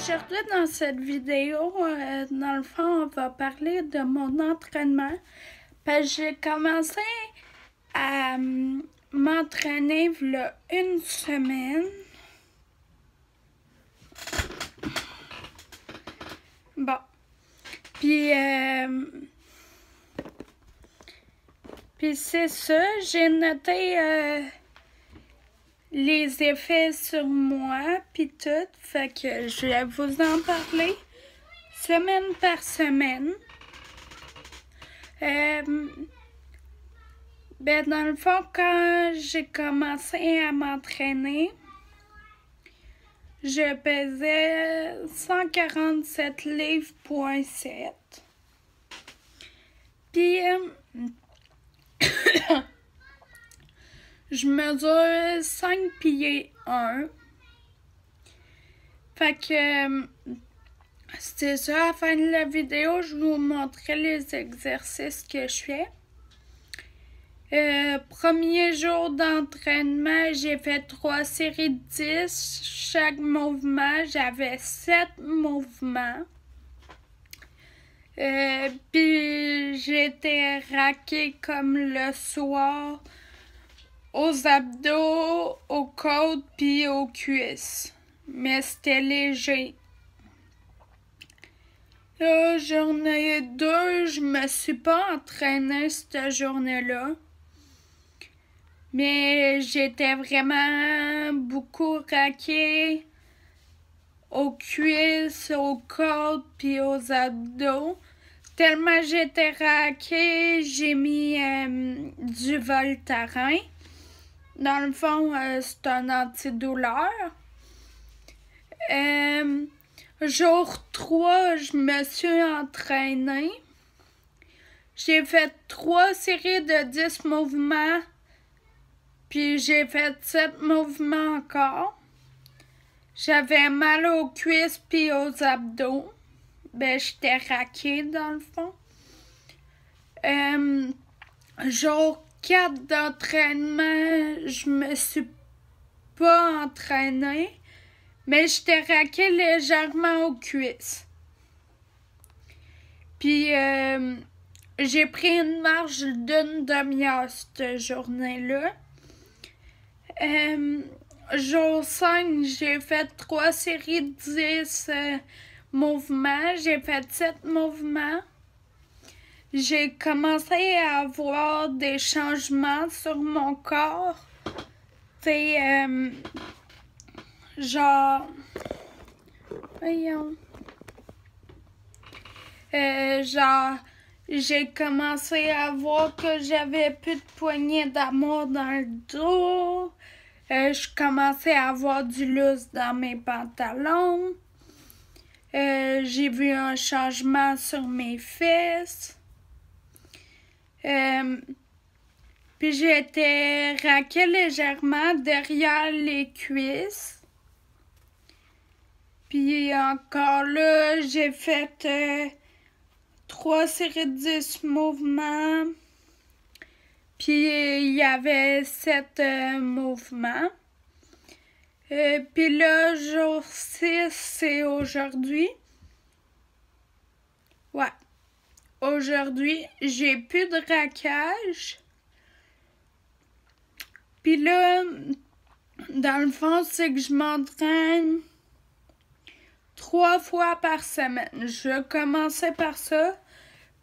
Aujourd'hui, dans cette vidéo, dans le fond, on va parler de mon entraînement. Parce que j'ai commencé à m'entraîner il y a une semaine. Bon. Puis c'est ça, j'ai noté les effets sur moi, puis tout. Fait que je vais vous en parler semaine par semaine. Dans le fond, quand j'ai commencé à m'entraîner, je pesais 147 livres,7. Puis, je mesure 5 pieds 1. Fait que, c'était ça. À la fin de la vidéo, je vous montrerai les exercices que je fais. Premier jour d'entraînement, j'ai fait 3 séries de 10. Chaque mouvement, j'avais 7 mouvements. Puis j'étais raquée comme le soir aux abdos, aux côtes puis aux cuisses. Mais c'était léger. La journée 2, je me suis pas entraînée cette journée-là. Mais j'étais vraiment beaucoup raquée aux cuisses, aux côtes puis aux abdos. Tellement j'étais raquée, j'ai mis du Voltaren. Dans le fond, c'est un antidouleur. Jour 3, je me suis entraînée. J'ai fait 3 séries de 10 mouvements. Puis j'ai fait 7 mouvements encore. J'avais mal aux cuisses puis aux abdos. J'étais raquée dans le fond. Jour 4 d'entraînement, je me suis pas entraînée. Mais j'étais raquée légèrement aux cuisses. Puis j'ai pris une marche d'une demi-heure cette journée-là. Jour 5, j'ai fait 3 séries de 10 mouvements. J'ai fait 7 mouvements. J'ai commencé à avoir des changements sur mon corps. C'est genre... Voyons. J'ai commencé à voir que j'avais plus de poignées d'amour dans le dos. Je commençais à avoir du lousse dans mes pantalons. J'ai vu un changement sur mes fesses. Puis j'étais raquée légèrement derrière les cuisses. Puis encore là, j'ai fait 3 séries de 10 mouvements. Puis il y avait 7 mouvements. Puis là, jour 6, c'est aujourd'hui. Ouais. Aujourd'hui, j'ai plus de raquage. Puis là, dans le fond, c'est que je m'entraîne 3 fois par semaine. Je vais commencer par ça.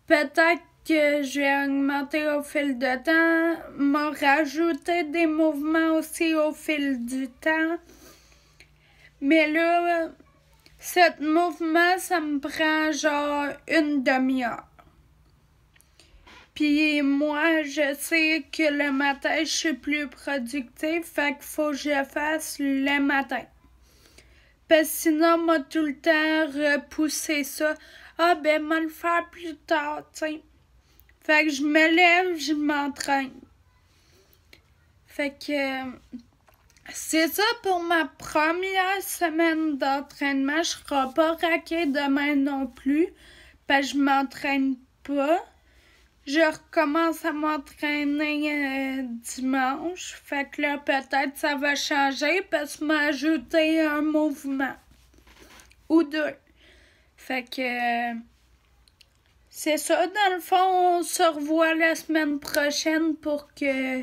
Peut-être que je vais augmenter au fil de temps, m'en rajouter des mouvements aussi au fil du temps. Mais là, 7 mouvements, ça me prend genre une demi-heure. Puis moi, je sais que le matin, je suis plus productive, fait qu'il faut que je fasse le matin. Parce que sinon, moi, tout le temps, repousser ça. Moi, le faire plus tard, tu sais. Fait que je me lève, je m'entraîne. Fait que c'est ça pour ma première semaine d'entraînement. Je serai pas raquée demain non plus, parce que je m'entraîne pas. Je recommence à m'entraîner dimanche. Fait que là, peut-être ça va changer parce que m'a ajouté un mouvement. ou 2. Fait que c'est ça, dans le fond, on se revoit la semaine prochaine pour que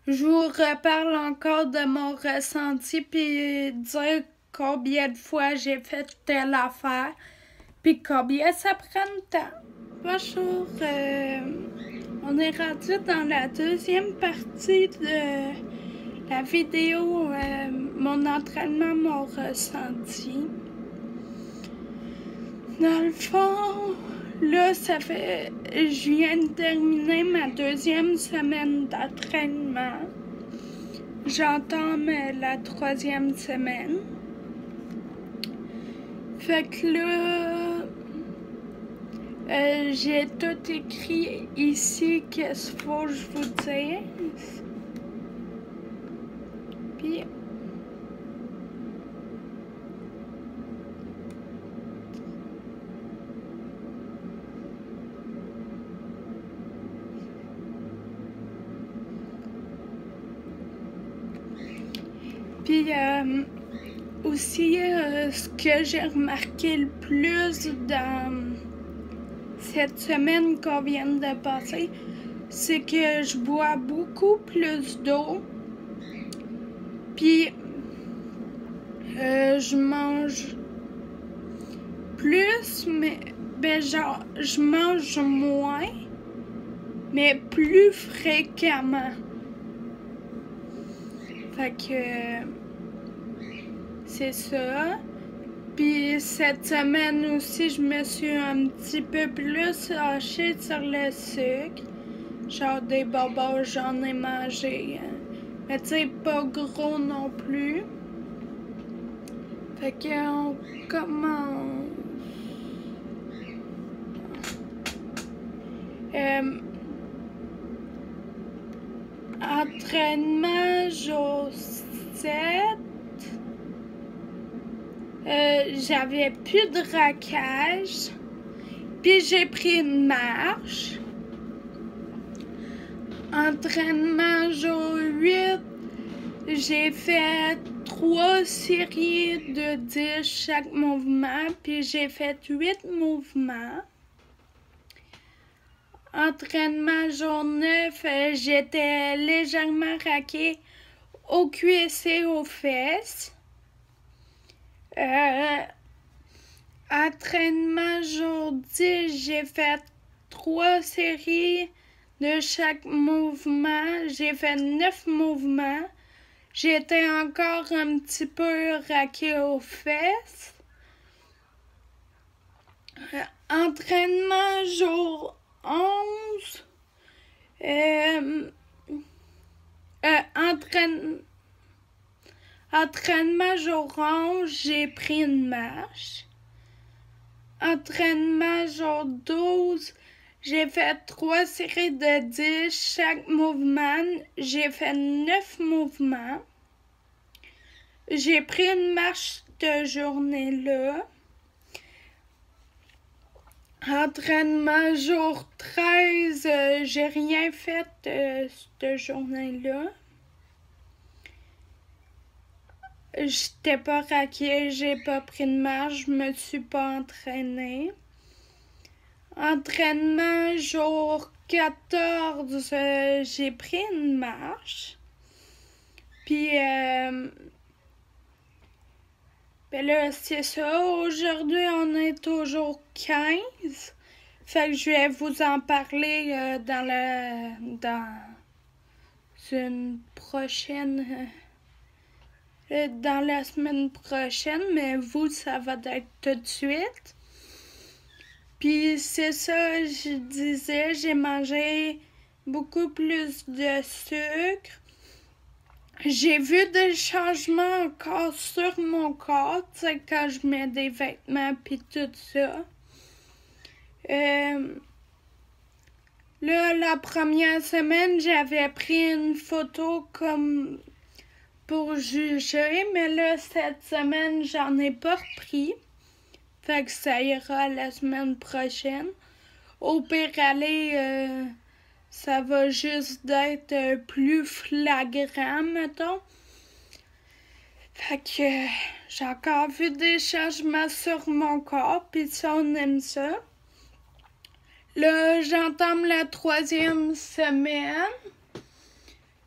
je vous reparle encore de mon ressenti puis dire combien de fois j'ai fait telle affaire puis combien ça prend de temps. Bonjour, on est rendu dans la deuxième partie de la vidéo, mon entraînement, mon ressenti. Dans le fond, là, je viens de terminer ma deuxième semaine d'entraînement. J'entame la troisième semaine. Fait que là, j'ai tout écrit ici, qu'est-ce qu'il faut que je vous dise. Puis, aussi, ce que j'ai remarqué le plus dans cette semaine qu'on vient de passer, c'est que je bois beaucoup plus d'eau. Puis, je mange plus, mais genre, je mange moins, mais plus fréquemment. Fait que c'est ça. Puis cette semaine aussi, je me suis un petit peu plus lâchée sur le sucre. Genre des bonbons, j'en ai mangé. Mais tu sais, pas gros non plus. Fait qu'on commence. Entraînement jour 7. J'avais plus de raquage. Puis j'ai pris une marche. Entraînement jour 8. J'ai fait 3 séries de 10 chaque mouvement. Puis j'ai fait 8 mouvements. Entraînement jour 9, j'étais légèrement raquée aux cuisses et aux fesses. Entraînement jour 10, j'ai fait 3 séries de chaque mouvement. J'ai fait 9 mouvements. J'étais encore un petit peu raquée aux fesses. Entraînement jour 11. Entraînement jour 11, j'ai pris une marche. Entraînement jour 12, j'ai fait 3 séries de 10 chaque mouvement. J'ai fait 9 mouvements. J'ai pris une marche cette journée-là. Entraînement jour 13, j'ai rien fait cette journée-là. J'étais pas raquée, j'ai pas pris de marche, je me suis pas entraînée. Entraînement jour 14, j'ai pris une marche. Puis, ben là, c'est ça. Aujourd'hui, on est au jour 15. Fait que je vais vous en parler dans une prochaine... dans la semaine prochaine, mais vous, ça va être tout de suite. Puis c'est ça, je disais, j'ai mangé beaucoup plus de sucre. J'ai vu des changements encore sur mon corps, tu sais, quand je mets des vêtements puis tout ça. Là, la première semaine, j'avais pris une photo comme pour juger, mais là, cette semaine, j'en ai pas repris. Fait que ça ira la semaine prochaine. Au pire aller, ça va juste être plus flagrant, mettons. Fait que J'ai encore vu des changements sur mon corps, puis ça, on aime ça. Là, j'entame la 3e semaine.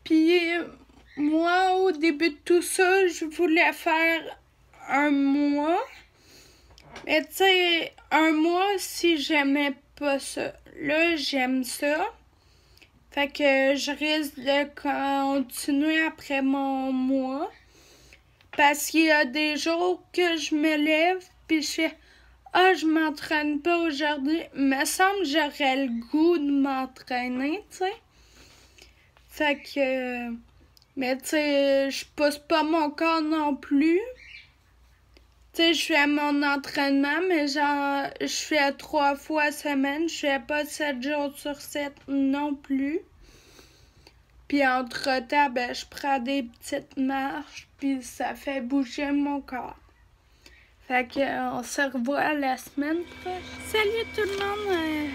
Puis moi, au début de tout ça, je voulais faire un mois. Mais tu sais, un mois si j'aimais pas ça. Là, j'aime ça. Fait que je risque de continuer après mon mois. Parce qu'il y a des jours que je me lève puis je fais « Ah, je m'entraîne pas aujourd'hui. » Me semble que j'aurais le goût de m'entraîner, tu sais. Fait que... Mais tu sais, je pousse pas mon corps non plus. Tu sais, je fais mon entraînement, mais genre, je fais 3 fois semaine. Je fais pas 7 jours sur 7 non plus. Puis entre-temps, ben, je prends des petites marches, puis ça fait bouger mon corps. Fait que, on se revoit la semaine prochaine. Salut tout le monde!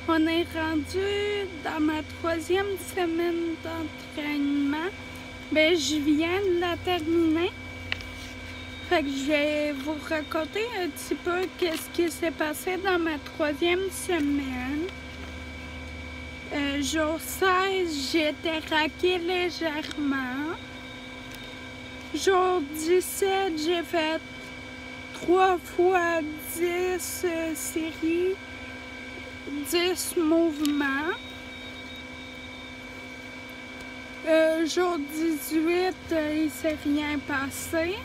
On est rendu dans ma 3e semaine d'entraînement. Ben, je viens de la terminer. Fait que je vais vous raconter un petit peu qu'est-ce qui s'est passé dans ma 3e semaine. Jour 16, j'étais raquée légèrement. Jour 17, j'ai fait 3 fois 10 séries, 10 mouvements. Jour 18, il s'est rien passé.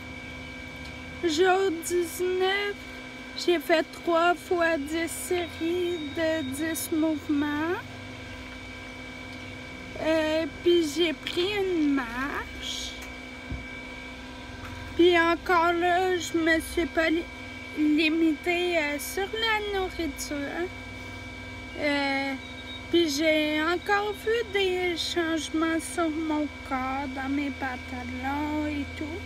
Jour 19, j'ai fait 3 fois 10 séries de 10 mouvements. Puis j'ai pris une marche. Puis encore là, je me suis pas limitée sur la nourriture. Puis j'ai encore vu des changements sur mon corps, dans mes pantalons et tout.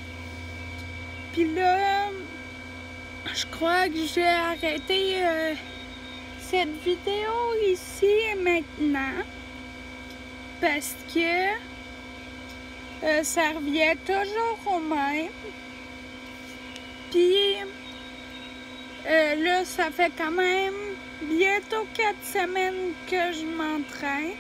Puis là, je crois que j'ai arrêté cette vidéo ici et maintenant. Parce que ça revient toujours au même. Puis là, ça fait quand même bientôt 4 semaines que je m'entraîne.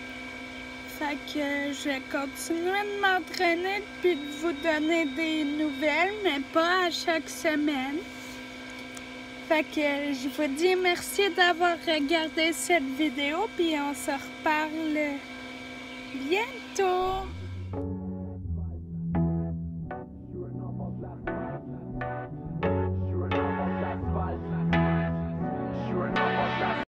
Fait que je vais continuer de m'entraîner puis de vous donner des nouvelles, mais pas à chaque semaine. Fait que je vous dis merci d'avoir regardé cette vidéo, puis on se reparle bientôt.